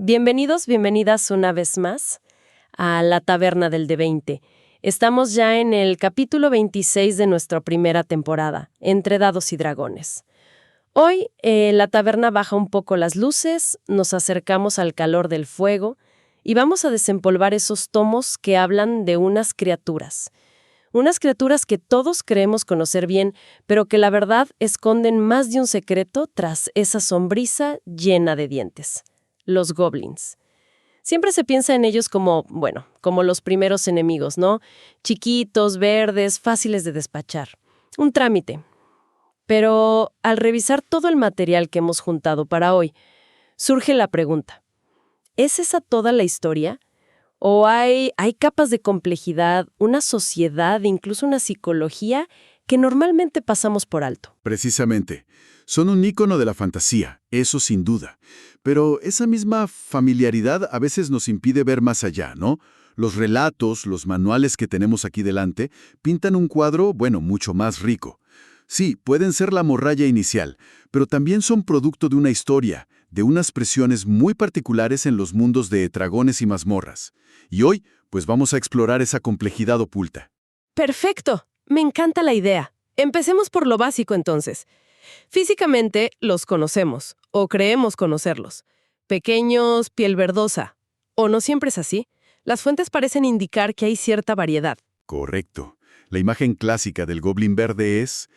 Bienvenidos, bienvenidas una vez más a la Taberna del D20. Estamos ya en el capítulo 26 de nuestra primera temporada, Entre Dados y Dragones. Hoy la taberna baja un poco las luces, nos acercamos al calor del fuego y vamos a desempolvar esos tomos que hablan de unas criaturas. Unas criaturas que todos creemos conocer bien, pero que la verdad esconden más de un secreto tras esa sonrisa llena de dientes. Los goblins. Siempre se piensa en ellos como los primeros enemigos, ¿no? Chiquitos, verdes, fáciles de despachar. Un trámite. Pero al revisar todo el material que hemos juntado para hoy, surge la pregunta: ¿es esa toda la historia? ¿O hay capas de complejidad, una sociedad, incluso una psicología que normalmente pasamos por alto? Precisamente. Son un ícono de la fantasía, eso sin duda. Pero esa misma familiaridad a veces nos impide ver más allá, ¿no? Los relatos, los manuales que tenemos aquí delante, pintan un cuadro, mucho más rico. Sí, pueden ser la morralla inicial, pero también son producto de una historia, de unas presiones muy particulares en los mundos de dragones y mazmorras. Y hoy, pues vamos a explorar esa complejidad oculta. ¡Perfecto! Me encanta la idea. Empecemos por lo básico entonces. Físicamente los conocemos, o creemos conocerlos. Pequeños, piel verdosa. ¿O no siempre es así? Las fuentes parecen indicar que hay cierta variedad. Correcto. La imagen clásica del goblin verde es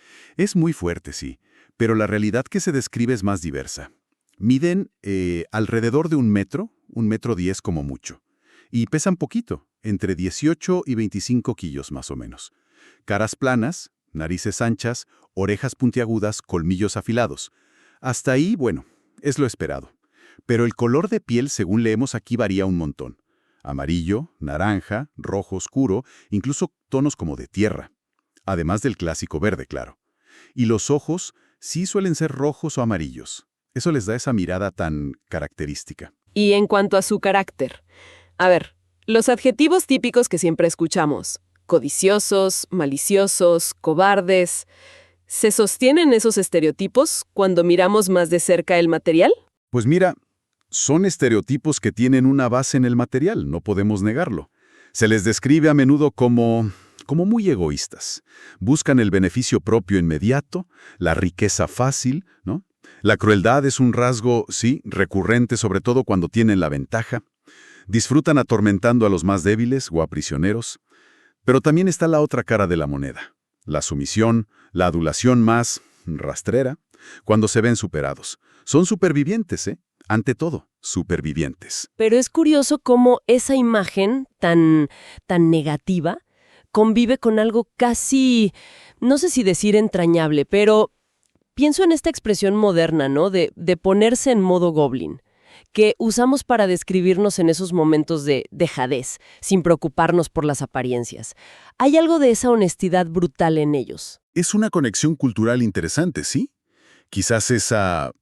muy fuerte, sí, pero la realidad que se describe es más diversa. Miden alrededor de 1,10 m como mucho, y pesan poquito, entre 18 y 25 kilos más o menos. Caras planas, narices anchas, orejas puntiagudas, colmillos afilados. Hasta ahí, es lo esperado. Pero el color de piel, según leemos aquí, varía un montón. Amarillo, naranja, rojo oscuro, incluso tonos como de tierra. Además del clásico verde, claro. Y los ojos sí suelen ser rojos o amarillos. Eso les da esa mirada tan característica. Y en cuanto a su carácter, los adjetivos típicos que siempre escuchamos: codiciosos, maliciosos, cobardes. ¿Se sostienen esos estereotipos cuando miramos más de cerca el material? Pues mira, son estereotipos que tienen una base en el material, no podemos negarlo. Se les describe a menudo como muy egoístas. Buscan el beneficio propio inmediato, la riqueza fácil, ¿no? La crueldad es un rasgo, sí, recurrente, sobre todo cuando tienen la ventaja. Disfrutan atormentando a los más débiles o a prisioneros. Pero también está la otra cara de la moneda, la sumisión, la adulación más rastrera, cuando se ven superados. Son supervivientes, ante todo, supervivientes. Pero es curioso cómo esa imagen tan negativa convive con algo casi, no sé si decir entrañable, pero pienso en esta expresión moderna, ¿no? De ponerse en modo goblin, que usamos para describirnos en esos momentos de dejadez, sin preocuparnos por las apariencias. Hay algo de esa honestidad brutal en ellos. Es una conexión cultural interesante, ¿sí? Quizás esa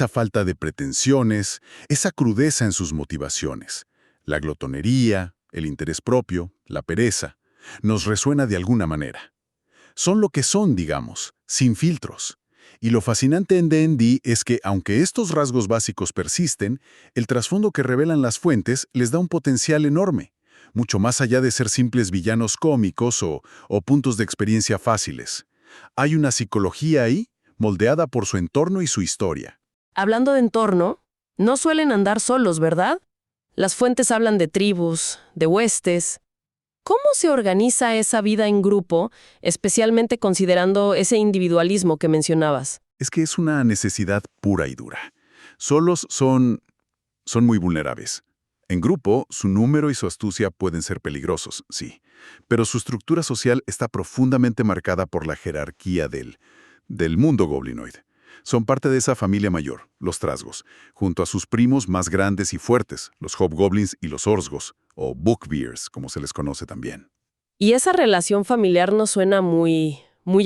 falta de pretensiones, esa crudeza en sus motivaciones, la glotonería, el interés propio, la pereza, nos resuena de alguna manera. Son lo que son, digamos, sin filtros. Y lo fascinante en D&D es que, aunque estos rasgos básicos persisten, el trasfondo que revelan las fuentes les da un potencial enorme, mucho más allá de ser simples villanos cómicos o puntos de experiencia fáciles. Hay una psicología ahí, moldeada por su entorno y su historia. Hablando de entorno, no suelen andar solos, ¿verdad? Las fuentes hablan de tribus, de huestes. ¿Cómo se organiza esa vida en grupo, especialmente considerando ese individualismo que mencionabas? Es que es una necesidad pura y dura. Solos son muy vulnerables. En grupo, su número y su astucia pueden ser peligrosos, sí, pero su estructura social está profundamente marcada por la jerarquía del mundo goblinoide. Son parte de esa familia mayor, los trasgos, junto a sus primos más grandes y fuertes, los hobgoblins y los orzgos, o bookbears, como se les conoce también. Y esa relación familiar nos suena muy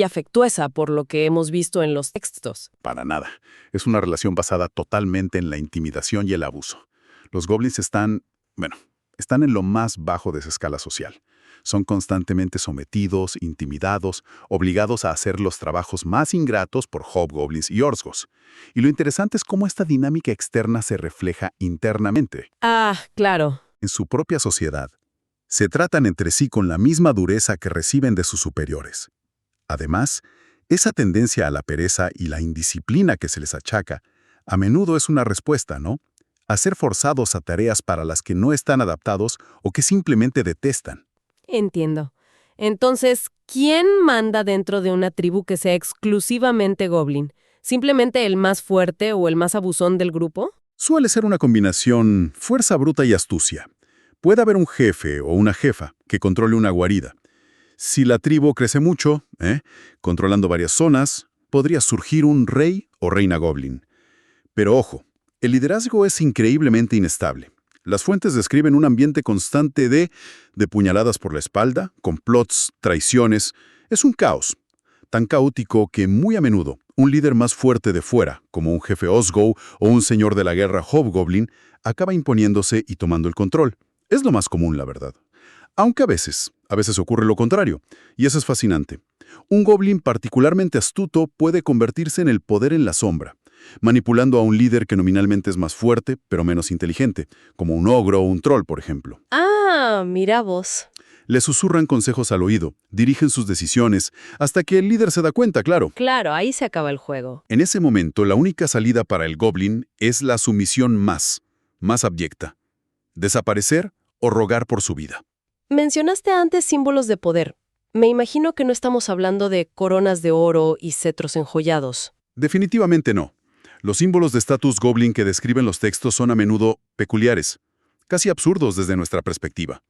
afectuosa por lo que hemos visto en los textos. Para nada. Es una relación basada totalmente en la intimidación y el abuso. Los goblins están en lo más bajo de esa escala social. Son constantemente sometidos, intimidados, obligados a hacer los trabajos más ingratos por hobgoblins y orzgos. Y lo interesante es cómo esta dinámica externa se refleja internamente, Ah, claro. en su propia sociedad. Se tratan entre sí con la misma dureza que reciben de sus superiores. Además, esa tendencia a la pereza y la indisciplina que se les achaca, a menudo es una respuesta, ¿no? A ser forzados a tareas para las que no están adaptados o que simplemente detestan. Entiendo. Entonces, ¿quién manda dentro de una tribu que sea exclusivamente goblin? ¿Simplemente el más fuerte o el más abusón del grupo? Suele ser una combinación fuerza bruta y astucia. Puede haber un jefe o una jefa que controle una guarida. Si la tribu crece mucho, controlando varias zonas, podría surgir un rey o reina goblin. Pero ojo, el liderazgo es increíblemente inestable. Las fuentes describen un ambiente constante de puñaladas por la espalda, complots, traiciones. Es un caos, tan caótico que muy a menudo un líder más fuerte de fuera, como un jefe Osgo o un señor de la guerra hobgoblin, acaba imponiéndose y tomando el control. Es lo más común, la verdad. Aunque a veces ocurre lo contrario, y eso es fascinante. Un goblin particularmente astuto puede convertirse en el poder en la sombra, manipulando a un líder que nominalmente es más fuerte, pero menos inteligente, como un ogro o un troll, por ejemplo. Ah, mira vos. Le susurran consejos al oído, dirigen sus decisiones, hasta que el líder se da cuenta, claro. Claro, ahí se acaba el juego. En ese momento, la única salida para el goblin es la sumisión más abyecta. Desaparecer o rogar por su vida. Mencionaste antes símbolos de poder. Me imagino que no estamos hablando de coronas de oro y cetros enjollados. Definitivamente no. Los símbolos de estatus goblin que describen los textos son a menudo peculiares, casi absurdos desde nuestra perspectiva.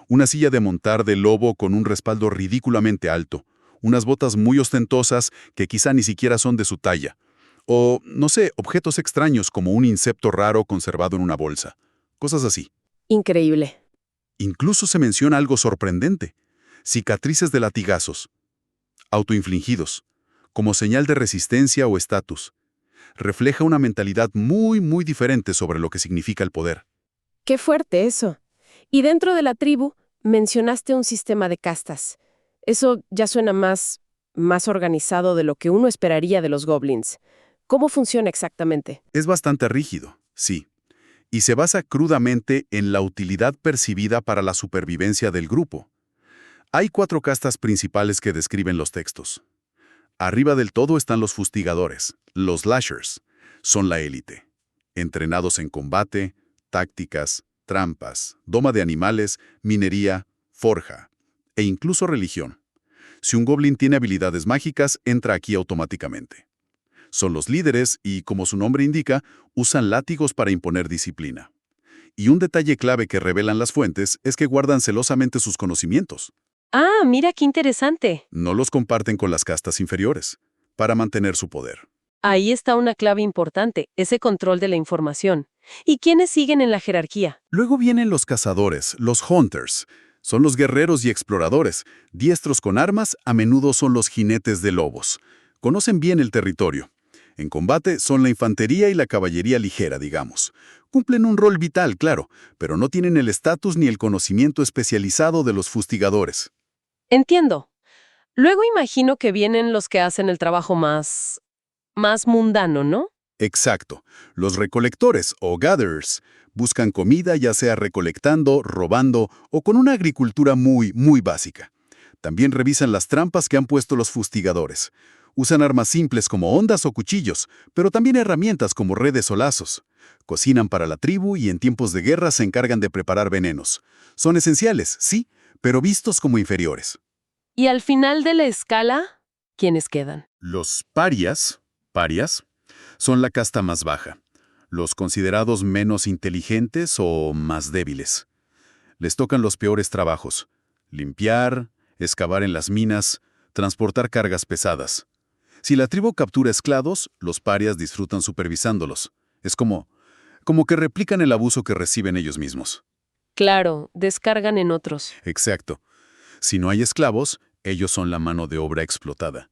Una silla de montar de lobo con un respaldo ridículamente alto, unas botas muy ostentosas que quizá ni siquiera son de su talla, o, no sé, objetos extraños como un insecto raro conservado en una bolsa. Cosas así. Increíble. Incluso se menciona algo sorprendente: cicatrices de latigazos, autoinfligidos, como señal de resistencia o estatus. Refleja una mentalidad muy diferente sobre lo que significa el poder. Qué fuerte eso. Y dentro de la tribu, mencionaste un sistema de castas. Eso ya suena más organizado de lo que uno esperaría de los goblins. ¿Cómo funciona exactamente? Es bastante rígido, sí, y se basa crudamente en la utilidad percibida para la supervivencia del grupo. Hay 4 castas principales que describen los textos. Arriba del todo están los fustigadores, los slashers. Son la élite. Entrenados en combate, tácticas, trampas, doma de animales, minería, forja e incluso religión. Si un goblin tiene habilidades mágicas, entra aquí automáticamente. Son los líderes y, como su nombre indica, usan látigos para imponer disciplina. Y un detalle clave que revelan las fuentes es que guardan celosamente sus conocimientos. Ah, mira qué interesante. No los comparten con las castas inferiores, para mantener su poder. Ahí está una clave importante, ese control de la información. ¿Y quiénes siguen en la jerarquía? Luego vienen los cazadores, los hunters. Son los guerreros y exploradores. Diestros con armas, a menudo son los jinetes de lobos. Conocen bien el territorio. En combate son la infantería y la caballería ligera, digamos. Cumplen un rol vital, claro, pero no tienen el estatus ni el conocimiento especializado de los fustigadores. Entiendo. Luego imagino que vienen los que hacen el trabajo más mundano, ¿no? Exacto. Los recolectores o gatherers buscan comida ya sea recolectando, robando o con una agricultura muy básica. También revisan las trampas que han puesto los fustigadores. Usan armas simples como hondas o cuchillos, pero también herramientas como redes o lazos. Cocinan para la tribu y en tiempos de guerra se encargan de preparar venenos. Son esenciales, sí, pero vistos como inferiores. Y al final de la escala, ¿quiénes quedan? Los parias, son la casta más baja, los considerados menos inteligentes o más débiles. Les tocan los peores trabajos: limpiar, excavar en las minas, transportar cargas pesadas. Si la tribu captura esclavos, los parias disfrutan supervisándolos. Es como que replican el abuso que reciben ellos mismos. Claro, descargan en otros. Exacto. Si no hay esclavos, ellos son la mano de obra explotada.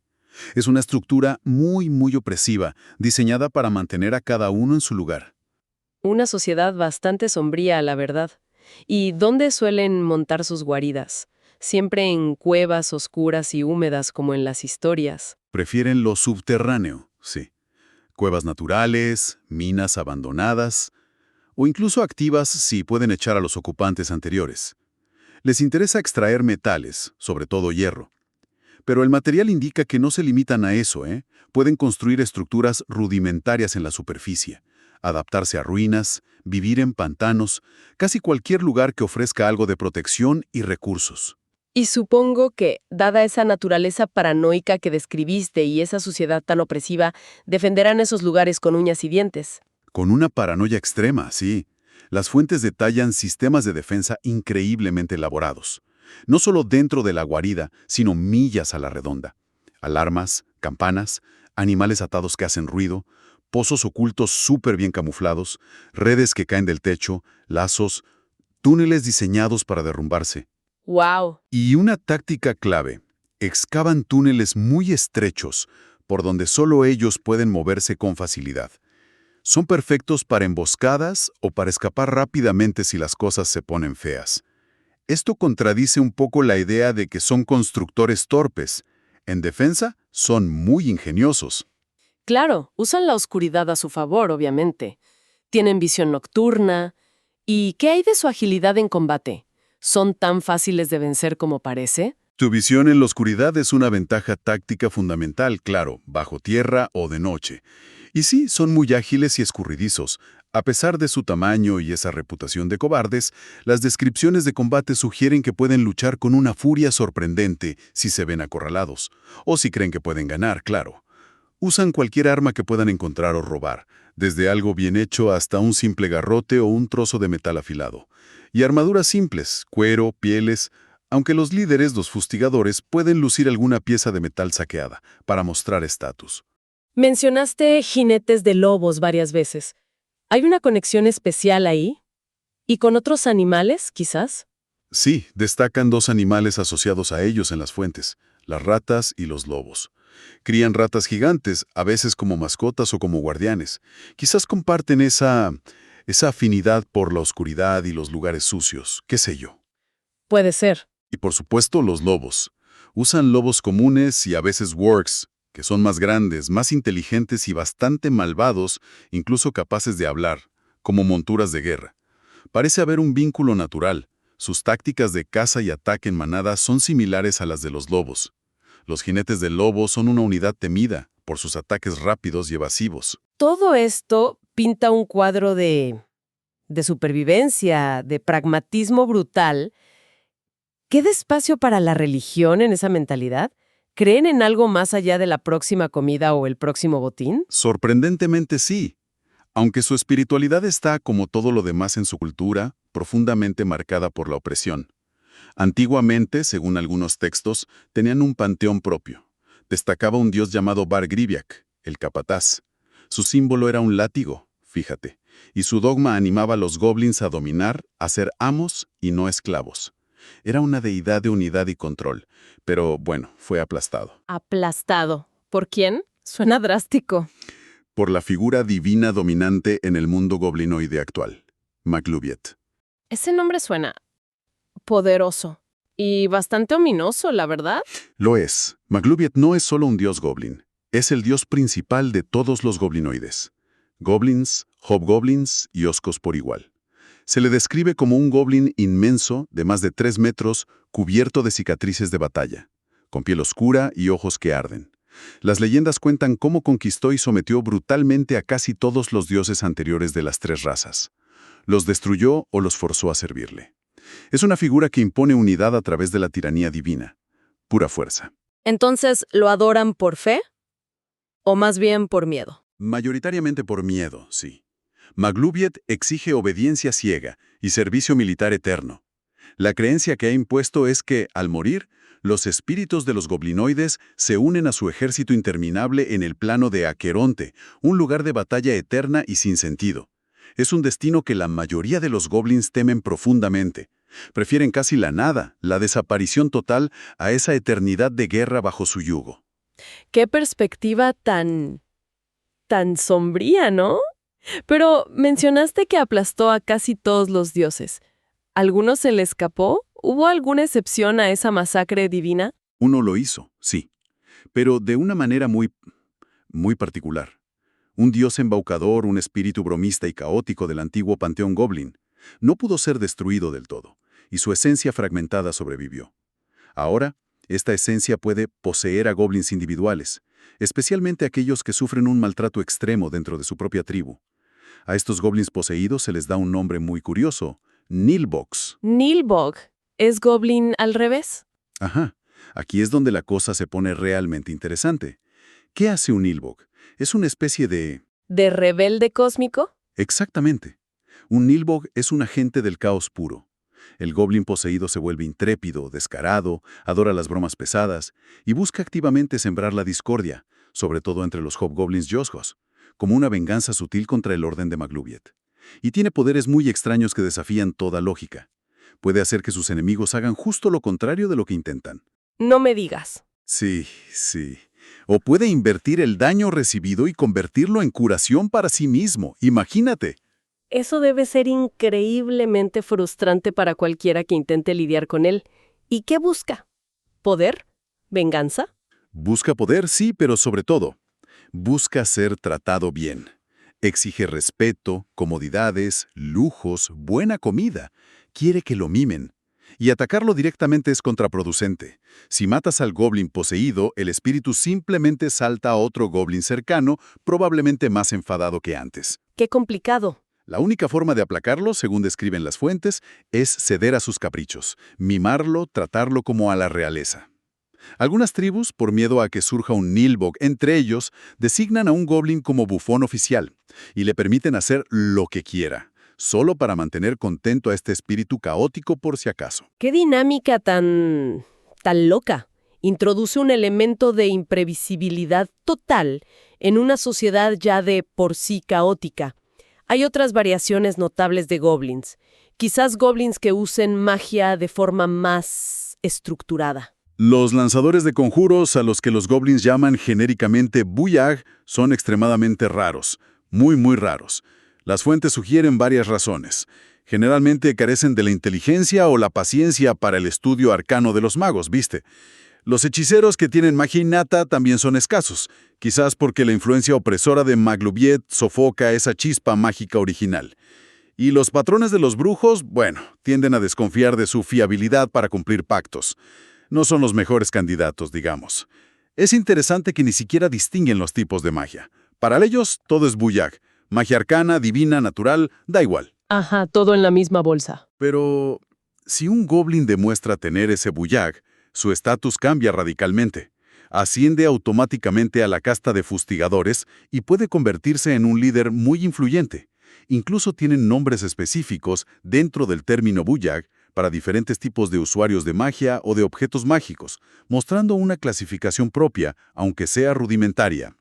Es una estructura muy opresiva, diseñada para mantener a cada uno en su lugar. Una sociedad bastante sombría, la verdad. ¿Y dónde suelen montar sus guaridas? siempre en cuevas oscuras y húmedas como en las historias. Prefieren lo subterráneo, sí. Cuevas naturales, minas abandonadas, o incluso activas si pueden echar a los ocupantes anteriores. Les interesa extraer metales, sobre todo hierro. Pero el material indica que no se limitan a eso, ¿eh? Pueden construir estructuras rudimentarias en la superficie, adaptarse a ruinas, vivir en pantanos, casi cualquier lugar que ofrezca algo de protección y recursos. Y supongo que, dada esa naturaleza paranoica que describiste y esa sociedad tan opresiva, defenderán esos lugares con uñas y dientes. Con una paranoia extrema, sí. Las fuentes detallan sistemas de defensa increíblemente elaborados. No solo dentro de la guarida, sino millas a la redonda. Alarmas, campanas, animales atados que hacen ruido, pozos ocultos súper bien camuflados, redes que caen del techo, lazos, túneles diseñados para derrumbarse. ¡Wow! Y una táctica clave: excavan túneles muy estrechos, por donde solo ellos pueden moverse con facilidad. Son perfectos para emboscadas o para escapar rápidamente si las cosas se ponen feas. Esto contradice un poco la idea de que son constructores torpes. En defensa, son muy ingeniosos. Claro, usan la oscuridad a su favor, obviamente. Tienen visión nocturna. ¿Y qué hay de su agilidad en combate? ¿Son tan fáciles de vencer como parece? Tu visión en la oscuridad es una ventaja táctica fundamental, claro, bajo tierra o de noche. Y sí, son muy ágiles y escurridizos. A pesar de su tamaño y esa reputación de cobardes, las descripciones de combate sugieren que pueden luchar con una furia sorprendente si se ven acorralados, o si creen que pueden ganar, claro. Usan cualquier arma que puedan encontrar o robar, desde algo bien hecho hasta un simple garrote o un trozo de metal afilado. Y armaduras simples, cuero, pieles, aunque los líderes, los fustigadores, pueden lucir alguna pieza de metal saqueada, para mostrar estatus. Mencionaste jinetes de lobos varias veces. ¿Hay una conexión especial ahí? ¿Y con otros animales, quizás? Sí, destacan dos animales asociados a ellos en las fuentes, las ratas y los lobos. Crían ratas gigantes, a veces como mascotas o como guardianes. Quizás comparten esa afinidad por la oscuridad y los lugares sucios, qué sé yo. Puede ser. Y por supuesto los lobos. Usan lobos comunes y a veces wargs, que son más grandes, más inteligentes y bastante malvados, incluso capaces de hablar, como monturas de guerra. Parece haber un vínculo natural. Sus tácticas de caza y ataque en manada son similares a las de los lobos. Los jinetes del lobo son una unidad temida por sus ataques rápidos y evasivos. Todo esto pinta un cuadro de supervivencia, de pragmatismo brutal. ¿Queda espacio para la religión en esa mentalidad? ¿Creen en algo más allá de la próxima comida o el próximo botín? Sorprendentemente sí. Aunque su espiritualidad está, como todo lo demás en su cultura, profundamente marcada por la opresión. Antiguamente, según algunos textos, tenían un panteón propio. Destacaba un dios llamado Bar-Griviak, el capataz. Su símbolo era un látigo, fíjate, y su dogma animaba a los goblins a dominar, a ser amos y no esclavos. Era una deidad de unidad y control, pero bueno, fue aplastado. ¿Aplastado? ¿Por quién? Suena drástico. Por la figura divina dominante en el mundo goblinoide actual, Maglubiet. Ese nombre suena poderoso y bastante ominoso, la verdad. Lo es. Maglubiet no es solo un dios goblin. Es el dios principal de todos los goblinoides. Goblins, hobgoblins y oscos por igual. Se le describe como un goblin inmenso de más de 3 metros, cubierto de cicatrices de batalla, con piel oscura y ojos que arden. Las leyendas cuentan cómo conquistó y sometió brutalmente a casi todos los dioses anteriores de las 3 razas. Los destruyó o los forzó a servirle. Es una figura que impone unidad a través de la tiranía divina. Pura fuerza. ¿Entonces lo adoran por fe? ¿O más bien por miedo? Mayoritariamente por miedo, sí. Maglubiet exige obediencia ciega y servicio militar eterno. La creencia que ha impuesto es que, al morir, los espíritus de los goblinoides se unen a su ejército interminable en el plano de Aqueronte, un lugar de batalla eterna y sin sentido. Es un destino que la mayoría de los goblins temen profundamente. Prefieren casi la nada, la desaparición total, a esa eternidad de guerra bajo su yugo. Qué perspectiva tan sombría, ¿no? Pero mencionaste que aplastó a casi todos los dioses. ¿Alguno se le escapó ¿Hubo alguna excepción a esa masacre divina? Uno lo hizo, sí, pero de una manera muy particular. Un dios embaucador, un espíritu bromista y caótico del antiguo panteón goblin, no pudo ser destruido del todo, y su esencia fragmentada sobrevivió. Ahora, esta esencia puede poseer a goblins individuales, especialmente aquellos que sufren un maltrato extremo dentro de su propia tribu. A estos goblins poseídos se les da un nombre muy curioso, Nilbogs. Nilbog. ¿Es goblin al revés? Ajá, aquí es donde la cosa se pone realmente interesante. ¿Qué hace un Nilbog? Es una especie de... ¿De rebelde cósmico? Exactamente. Un Nilbog es un agente del caos puro. El goblin poseído se vuelve intrépido, descarado, adora las bromas pesadas y busca activamente sembrar la discordia, sobre todo entre los hobgoblins yozhos, como una venganza sutil contra el orden de Maglubiet. Y tiene poderes muy extraños que desafían toda lógica. Puede hacer que sus enemigos hagan justo lo contrario de lo que intentan. No me digas. Sí, sí. O puede invertir el daño recibido y convertirlo en curación para sí mismo. Imagínate. Eso debe ser increíblemente frustrante para cualquiera que intente lidiar con él. ¿Y qué busca? ¿Poder? ¿Venganza? Busca poder, sí, pero sobre todo, busca ser tratado bien. Exige respeto, comodidades, lujos, buena comida. Quiere que lo mimen. Y atacarlo directamente es contraproducente. Si matas al goblin poseído, el espíritu simplemente salta a otro goblin cercano, probablemente más enfadado que antes. ¡Qué complicado! La única forma de aplacarlo, según describen las fuentes, es ceder a sus caprichos, mimarlo, tratarlo como a la realeza. Algunas tribus, por miedo a que surja un Nilbog entre ellos, designan a un goblin como bufón oficial y le permiten hacer lo que quiera, solo para mantener contento a este espíritu caótico por si acaso. ¡Qué dinámica tan loca! Introduce un elemento de imprevisibilidad total en una sociedad ya de por sí caótica. Hay otras variaciones notables de goblins. Quizás goblins que usen magia de forma más estructurada. Los lanzadores de conjuros, a los que los goblins llaman genéricamente buyag, son extremadamente raros, muy raros. Las fuentes sugieren varias razones. Generalmente carecen de la inteligencia o la paciencia para el estudio arcano de los magos, ¿viste? Los hechiceros que tienen magia innata también son escasos, quizás porque la influencia opresora de Maglubiet sofoca esa chispa mágica original. Y los patrones de los brujos, bueno, tienden a desconfiar de su fiabilidad para cumplir pactos. No son los mejores candidatos, digamos. Es interesante que ni siquiera distinguen los tipos de magia. Para ellos, todo es buyag. Magia arcana, divina, natural, da igual. Ajá, todo en la misma bolsa. Pero si un goblin demuestra tener ese buyag, su estatus cambia radicalmente. Asciende automáticamente a la casta de fustigadores y puede convertirse en un líder muy influyente. Incluso tienen nombres específicos dentro del término buyag para diferentes tipos de usuarios de magia o de objetos mágicos, mostrando una clasificación propia, aunque sea rudimentaria.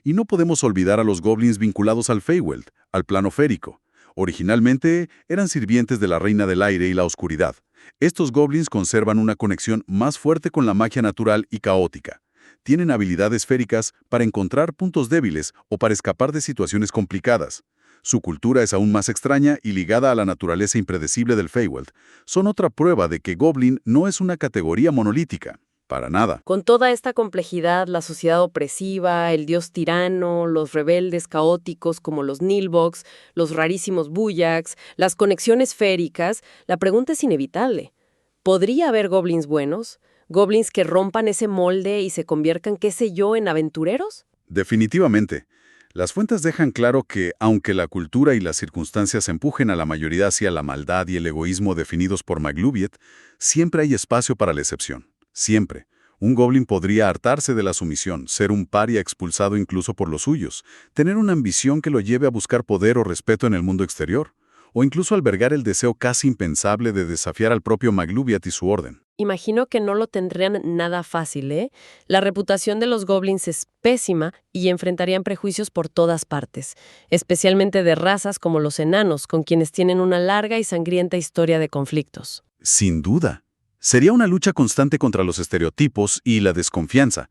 Y no podemos olvidar a los goblins vinculados al Feywild, al plano férico. Originalmente eran sirvientes de la Reina del Aire y la Oscuridad. Estos goblins conservan una conexión más fuerte con la magia natural y caótica. Tienen habilidades féricas para encontrar puntos débiles o para escapar de situaciones complicadas. Su cultura es aún más extraña y ligada a la naturaleza impredecible del Feywild. Son otra prueba de que goblin no es una categoría monolítica. Para nada. Con toda esta complejidad, la sociedad opresiva, el dios tirano, los rebeldes caóticos como los Nilbogs, los rarísimos buyags, las conexiones féricas, la pregunta es inevitable. ¿Podría haber goblins buenos? ¿Goblins que rompan ese molde y se conviertan, qué sé yo, en aventureros? Definitivamente. Las fuentes dejan claro que, aunque la cultura y las circunstancias empujen a la mayoría hacia la maldad y el egoísmo definidos por Maglubiet, siempre hay espacio para la excepción. Siempre. Un goblin podría hartarse de la sumisión, ser un paria expulsado incluso por los suyos, tener una ambición que lo lleve a buscar poder o respeto en el mundo exterior, o incluso albergar el deseo casi impensable de desafiar al propio Maglubiet y su orden. Imagino que no lo tendrían nada fácil, ¿eh? La reputación de los goblins es pésima y enfrentarían prejuicios por todas partes, especialmente de razas como los enanos, con quienes tienen una larga y sangrienta historia de conflictos. Sin duda. Sería una lucha constante contra los estereotipos y la desconfianza.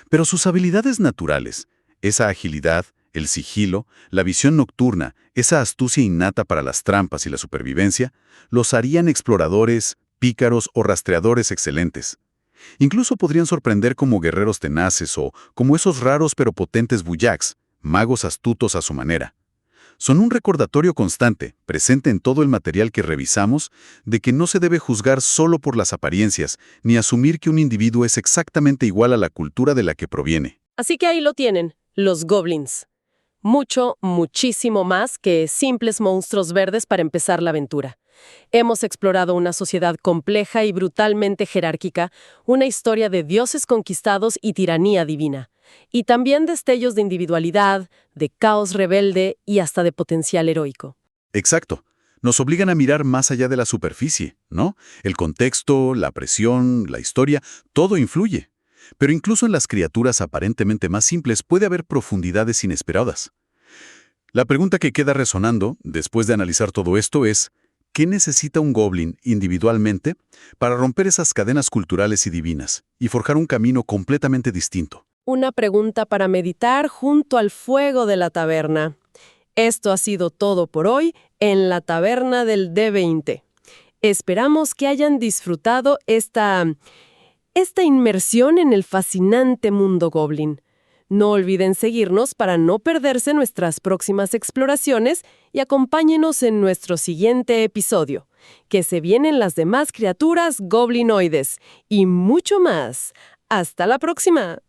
Pero sus habilidades naturales, esa agilidad, el sigilo, la visión nocturna, esa astucia innata para las trampas y la supervivencia, los harían exploradores pícaros o rastreadores excelentes. Incluso podrían sorprender como guerreros tenaces o como esos raros pero potentes buyaks, magos astutos a su manera. Son un recordatorio constante, presente en todo el material que revisamos, de que no se debe juzgar solo por las apariencias, ni asumir que un individuo es exactamente igual a la cultura de la que proviene. Así que ahí lo tienen, los goblins. Muchísimo más que simples monstruos verdes para empezar la aventura. Hemos explorado una sociedad compleja y brutalmente jerárquica, una historia de dioses conquistados y tiranía divina. Y también destellos de individualidad, de caos rebelde y hasta de potencial heroico. Exacto. Nos obligan a mirar más allá de la superficie, ¿no? El contexto, la presión, la historia, todo influye. Pero incluso en las criaturas aparentemente más simples puede haber profundidades inesperadas. La pregunta que queda resonando, después de analizar todo esto, es ¿qué necesita un goblin individualmente para romper esas cadenas culturales y divinas y forjar un camino completamente distinto? Una pregunta para meditar junto al fuego de la taberna. Esto ha sido todo por hoy en la taberna del D20. Esperamos que hayan disfrutado esta inmersión en el fascinante mundo goblin. No olviden seguirnos para no perderse nuestras próximas exploraciones y acompáñenos en nuestro siguiente episodio, que se vienen las demás criaturas goblinoides y mucho más. ¡Hasta la próxima!